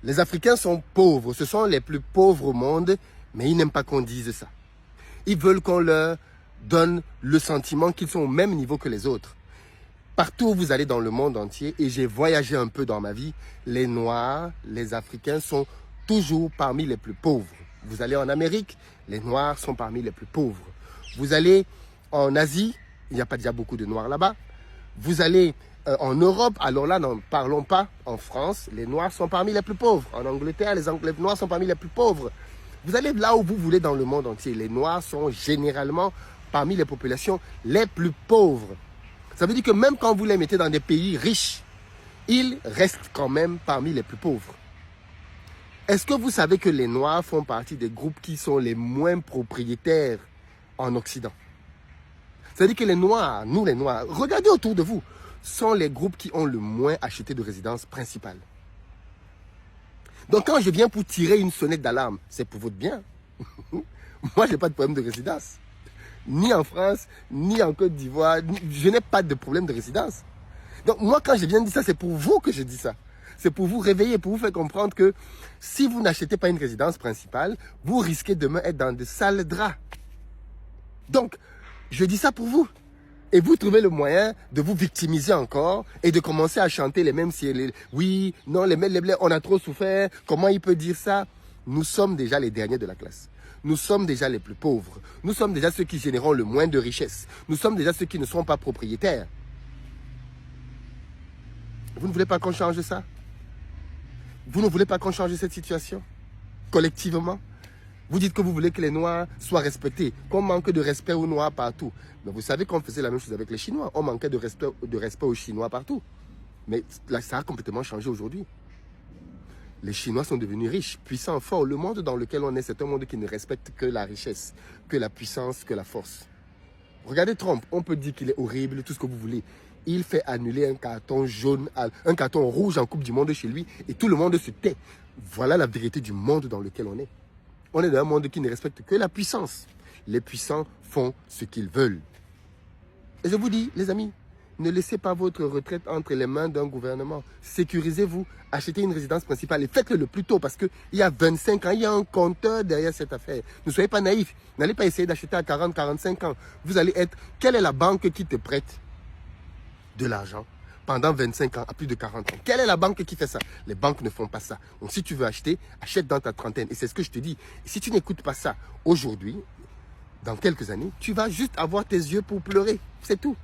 Les Africains sont pauvres, ce sont les plus pauvres au monde, mais ils n'aiment pas qu'on dise ça. Ils veulent qu'on leur donne le sentiment qu'ils sont au même niveau que les autres. Partout où vous allez dans le monde entier, et j'ai voyagé un peu dans ma vie, les Noirs, les Africains sont toujours parmi les plus pauvres. Vous allez en Amérique, les Noirs sont parmi les plus pauvres. Vous allez en Asie, il n'y a pas déjà beaucoup de Noirs là-bas. Vous allez en Europe, alors là, n'en parlons pas. En France, les Noirs sont parmi les plus pauvres. En Angleterre, les Noirs sont parmi les plus pauvres. Vous allez là où vous voulez dans le monde entier. Les Noirs sont généralement parmi les populations les plus pauvres. Ça veut dire que même quand vous les mettez dans des pays riches, ils restent quand même parmi les plus pauvres. Est-ce que vous savez que les Noirs font partie des groupes qui sont les moins propriétaires en Occident? C'est-à-dire que les Noirs, nous les Noirs, regardez autour de vous, sont les groupes qui ont le moins acheté de résidence principale. Donc quand je viens pour tirer une sonnette d'alarme, c'est pour votre bien. Moi, je n'ai pas de problème de résidence. Ni en France, ni en Côte d'Ivoire, je n'ai pas de problème de résidence. Donc moi, quand je viens dire ça, c'est pour vous que je dis ça. C'est pour vous réveiller, pour vous faire comprendre que si vous n'achetez pas une résidence principale, vous risquez demain d'être dans de sales draps. Donc, je dis ça pour vous. Et vous trouvez le moyen de vous victimiser encore et de commencer à chanter les mêmes ciels. Oui, non, les blés, on a trop souffert. Comment il peut dire ça? Nous sommes déjà les derniers de la classe. Nous sommes déjà les plus pauvres. Nous sommes déjà ceux qui généreront le moins de richesses. Nous sommes déjà ceux qui ne sont pas propriétaires. Vous ne voulez pas qu'on change ça? Vous ne voulez pas qu'on change cette situation? Collectivement? Vous dites que vous voulez que les Noirs soient respectés, qu'on manque de respect aux Noirs partout. Mais vous savez qu'on faisait la même chose avec les Chinois. On manquait de respect aux Chinois partout. Mais là, ça a complètement changé aujourd'hui. Les Chinois sont devenus riches, puissants, forts. Le monde dans lequel on est, c'est un monde qui ne respecte que la richesse, que la puissance, que la force. Regardez Trump, on peut dire qu'il est horrible, tout ce que vous voulez. Il fait annuler un carton jaune, un carton rouge en Coupe du Monde chez lui et tout le monde se tait. Voilà la vérité du monde dans lequel on est. On est dans un monde qui ne respecte que la puissance. Les puissants font ce qu'ils veulent. Et je vous dis, les amis, ne laissez pas votre retraite entre les mains d'un gouvernement. Sécurisez-vous, achetez une résidence principale et faites-le le plus tôt parce qu'il y a 25 ans, il y a un compteur derrière cette affaire. Ne soyez pas naïfs. N'allez pas essayer d'acheter à 40, 45 ans. Vous allez être... Quelle est la banque qui te prête de l'argent pendant 25 ans, à plus de 40 ans? Quelle est la banque qui fait ça? Les banques ne font pas ça. Donc si tu veux acheter, achète dans ta trentaine. Et c'est ce que je te dis. Et si tu n'écoutes pas ça aujourd'hui, dans quelques années, tu vas juste avoir tes yeux pour pleurer. C'est tout.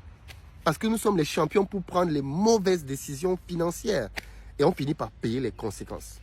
Parce que nous sommes les champions pour prendre les mauvaises décisions financières. Et on finit par payer les conséquences.